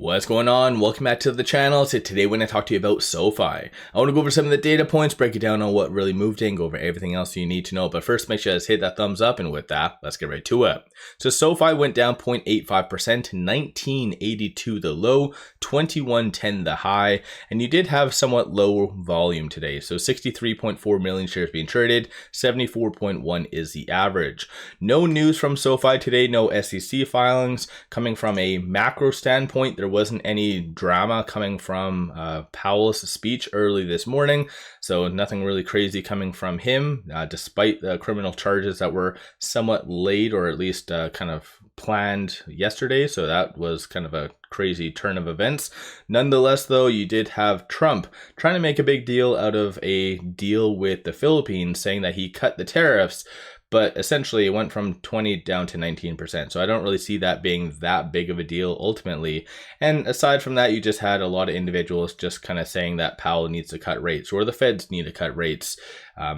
What's going on? Welcome back to the channel. So today we're going to talk to you about SoFi. I want to go over some of the data points, break it down on what really moved in, go over everything else you need to know. But first, make sure to hit that thumbs up. And with that, let's get right to it. So SoFi went down 0.85%, 1982 the low, 2110 the high. And you did have somewhat low volume today. So 63.4 million shares being traded, 74.1 is the average. No news from SoFi today, no SEC filings. Coming from a macro standpoint, there wasn't any drama coming from Powell's speech early this morning, so nothing really crazy coming from him, despite the criminal charges that were somewhat laid or at least kind of planned yesterday. So that was kind of a crazy turn of events. Nonetheless, though, you did have Trump trying to make a big deal out of a deal with the Philippines, saying that he cut the tariffs, but essentially it went from 20 down to 19%. So I don't really see that being that big of a deal ultimately. And aside from that, you just had a lot of individuals just kind of saying that Powell needs to cut rates or the Feds need to cut rates.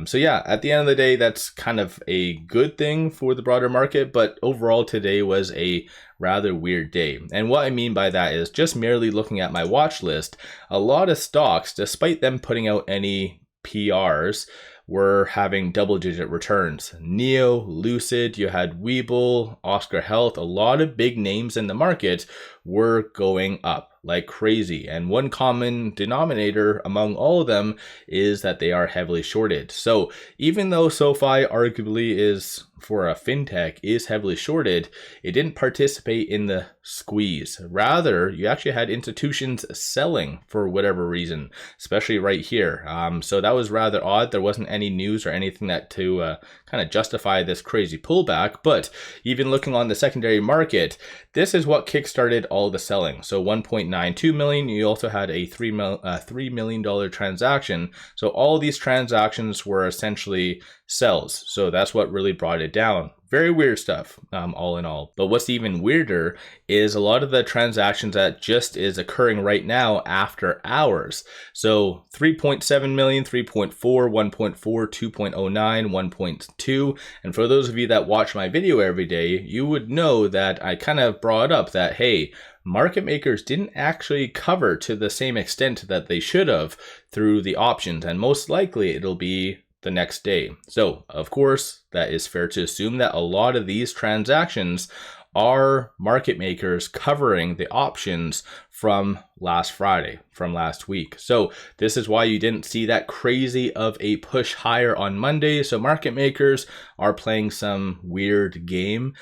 So yeah, at the end of the day, that's kind of a good thing for the broader market. But overall, today was a rather weird day. And what I mean by that is just merely looking at my watch list, a lot of stocks, despite them putting out any PRs, were having double-digit returns. Neo, Lucid, you had Webull, Oscar Health, a lot of big names in the market were going up like crazy. And one common denominator among all of them is that they are heavily shorted. So even though SoFi arguably is, for a fintech, is heavily shorted, it didn't participate in the squeeze. Rather, you actually had institutions selling for whatever reason, especially right here. So that was rather odd. There wasn't any news or anything that to kind of justify this crazy pullback. But even looking on the secondary market, this is what kickstarted all the selling. So 1.92 million. You also had a $3 million transaction. So all these transactions were essentially sells. So that's what really brought it down. Very weird stuff, all in all. But what's even weirder is a lot of the transactions that just is occurring right now after hours. So 3.7 million, 3.4, 1.4, 2.09, 1.2. And for those of you that watch my video every day, you would know that I kind of brought up that, hey, market makers didn't actually cover to the same extent that they should have through the options. And most likely it'll be the next day. So of course, that is fair to assume that a lot of these transactions are market makers covering the options from last Friday, from last week. So this is why you didn't see that crazy of a push higher on Monday. So market makers are playing some weird game,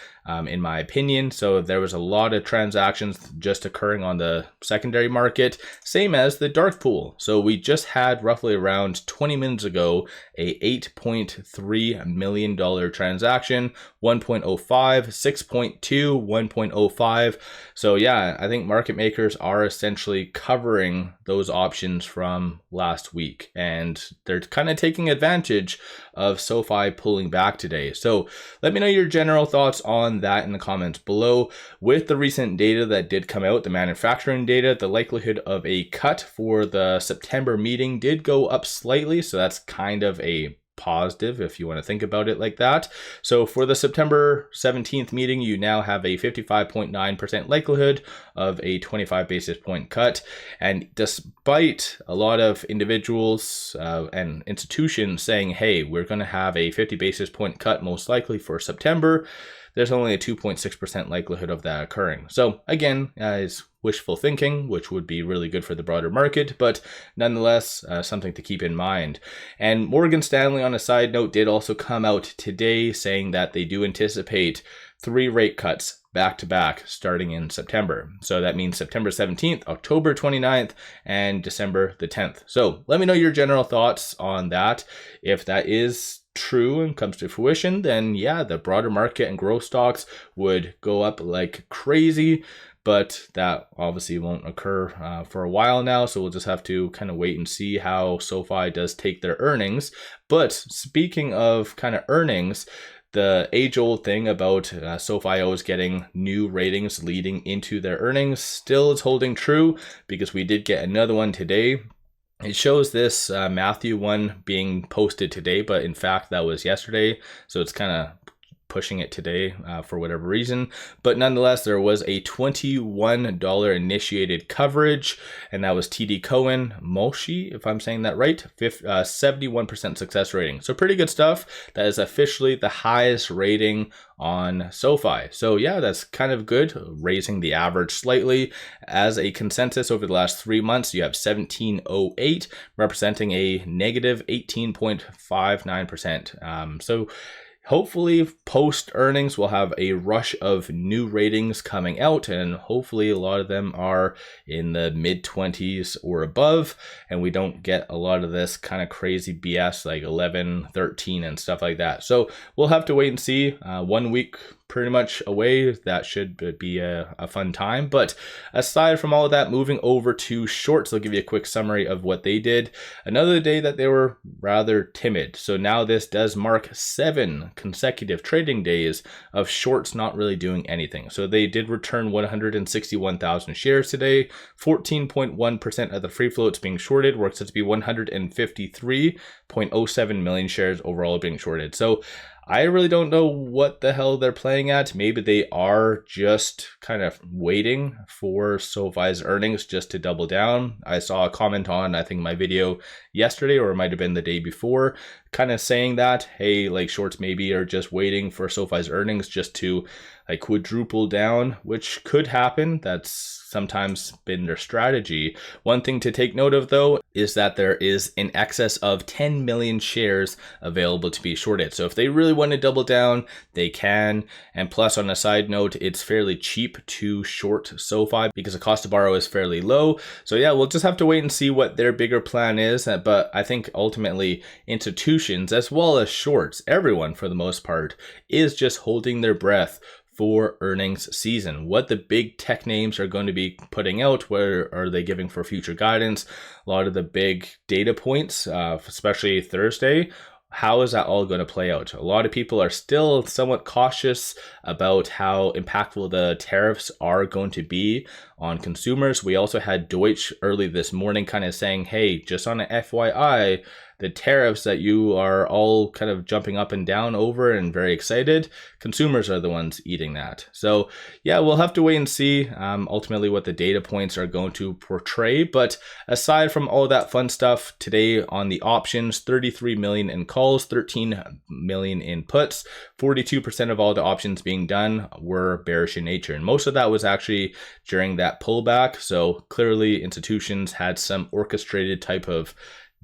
in my opinion. So there was a lot of transactions just occurring on the secondary market, same as the dark pool. So we just had roughly around 20 minutes ago, a $8.3 million transaction, 1.05, 6.2, 1.05. So yeah, I think market makers are essentially covering those options from last week, and they're kind of taking advantage of SoFi pulling back today. So let me know your general thoughts on that in the comments below. With the recent data that did come out, the manufacturing data, the likelihood of a cut for the September meeting did go up slightly, so that's kind of a positive if you want to think about it like that. So for the September 17th meeting, you now have a 55.9% likelihood of a 25 basis point cut. And despite a lot of individuals and institutions saying, hey, we're going to have a 50 basis point cut most likely for September, there's only a 2.6% likelihood of that occurring. So again, is wishful thinking, which would be really good for the broader market, but nonetheless, something to keep in mind. And Morgan Stanley, on a side note, did also come out today saying that they do anticipate 3 rate cuts back to back starting in September. So that means September 17th, October 29th, and December the 10th. So let me know your general thoughts on that. If that is true and comes to fruition, then yeah, the broader market and growth stocks would go up like crazy. But that obviously won't occur for a while now. So we'll just have to kind of wait and see how SoFi does take their earnings. But speaking of kind of earnings, the age-old thing about SoFi always getting new ratings leading into their earnings still is holding true, because we did get another one today. It shows this Matthew one being posted today, but in fact that was yesterday. So it's kind of pushing it today for whatever reason. But nonetheless, there was a $21 initiated coverage, and that was TD Cowen Moshi, if I'm saying that right, 71% success rating. So pretty good stuff. That is officially the highest rating on SoFi. So yeah, that's kind of good, raising the average slightly. As a consensus over the last 3 months, you have 1708, representing a negative 18.59%. So hopefully post earnings we'll have a rush of new ratings coming out, and hopefully a lot of them are in the mid-20s or above, and we don't get a lot of this kind of crazy BS like 11, 13 and stuff like that. So we'll have to wait and see. 1 week pretty much away. That should be a fun time. But aside from all of that, moving over to shorts, I'll give you a quick summary of what they did. Another day that they were rather timid. So now this does mark 7 consecutive trading days of shorts not really doing anything. So they did return 161,000 shares today. 14.1% of the free floats being shorted, works out to be 153.07 million shares overall being shorted. So I really don't know what the hell they're playing at. Maybe they are just kind of waiting for SoFi's earnings just to double down. I saw a comment on, I think, my video yesterday, or it might have been the day before, kind of saying that, hey, like shorts maybe are just waiting for SoFi's earnings just to like quadruple down, which could happen. That's sometimes been their strategy. One thing to take note of though is that there is in excess of 10 million shares available to be shorted. So if they really want to double down, they can. And plus, on a side note, it's fairly cheap to short SoFi because the cost to borrow is fairly low. So yeah, we'll just have to wait and see what their bigger plan is. But I think ultimately institutions as well as shorts, everyone for the most part, is just holding their breath for earnings season. What the big tech names are going to be putting out, where are they giving for future guidance, a lot of the big data points, especially Thursday, how is that all going to play out? A lot of people are still somewhat cautious about how impactful the tariffs are going to be on consumers. We also had Deutsche early this morning kind of saying, hey, just on an FYI, the tariffs that you are all kind of jumping up and down over and very excited, consumers are the ones eating that. So yeah, we'll have to wait and see ultimately what the data points are going to portray. But aside from all that fun stuff, today on the options, 33 million in calls, 13 million in puts, 42% of all the options being done were bearish in nature. And most of that was actually during that pullback. So clearly institutions had some orchestrated type of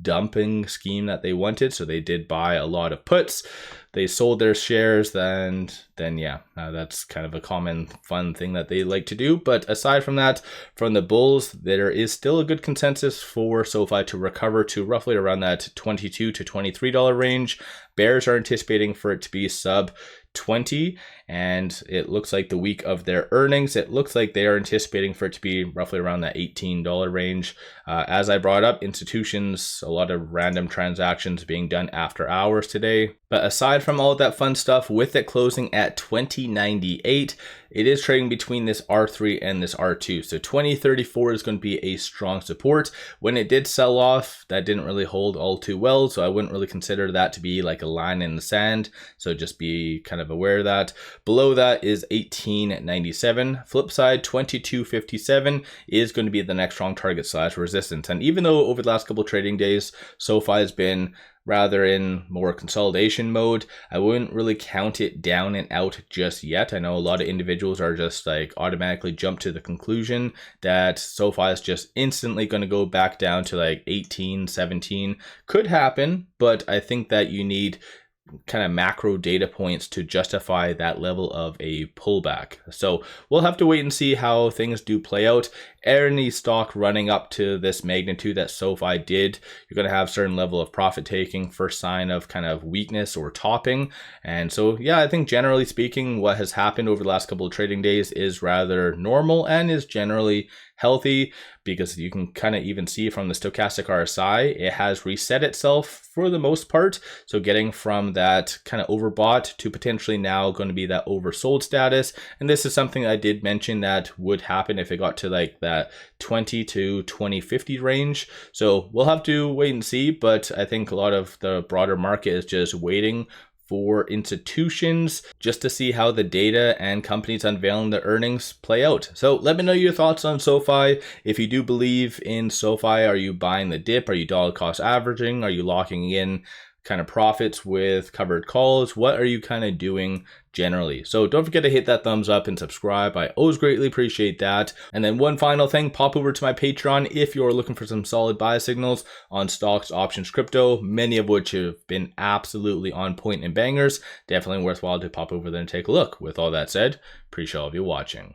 dumping scheme that they wanted, so they did buy a lot of puts. They sold their shares, then yeah, that's kind of a common fun thing that they like to do. But aside from that, from the bulls, there is still a good consensus for SoFi to recover to roughly around that $22 to $23 range. Bears are anticipating for it to be sub 20, and it looks like the week of their earnings, it looks like they are anticipating for it to be roughly around that $18 range. As I brought up, institutions, a lot of random transactions being done after hours today. But aside from all of that fun stuff, with it closing at 2098, it is trading between this R3 and this R2. So 2034 is going to be a strong support. When it did sell off, that didn't really hold all too well, so I wouldn't really consider that to be like a line in the sand. So just be kind of aware of that. Below that is 1897. Flip side, 2257 is going to be the next strong target / resistance. And even though over the last couple of trading days, SoFi has been rather in more consolidation mode, I wouldn't really count it down and out just yet. I know a lot of individuals are just like automatically jump to the conclusion that SoFi is just instantly going to go back down to like 18, 17. Could happen, but I think that you need kind of macro data points to justify that level of a pullback. So we'll have to wait and see how things do play out. Any stock running up to this magnitude that SoFi did, you're going to have certain level of profit taking, first sign of kind of weakness or topping. And so, yeah, I think generally speaking, what has happened over the last couple of trading days is rather normal and is generally healthy, because you can kind of even see from the stochastic RSI, it has reset itself for the most part. So getting from that kind of overbought to potentially now going to be that oversold status. And this is something I did mention that would happen if it got to like that 20 to 2050 range. So we'll have to wait and see, but I think a lot of the broader market is just waiting for institutions just to see how the data and companies unveiling their earnings play out. So let me know your thoughts on SoFi. If you do believe in SoFi, are you buying the dip? Are you dollar cost averaging? Are you locking in kind of profits with covered calls? What are you kind of doing generally? So don't forget to hit that thumbs up and subscribe. I always greatly appreciate that. And then one final thing, pop over to my Patreon if you're looking for some solid buy signals on stocks, options, crypto, many of which have been absolutely on point and bangers. Definitely worthwhile to pop over there and take a look. With all that said, appreciate all of you watching.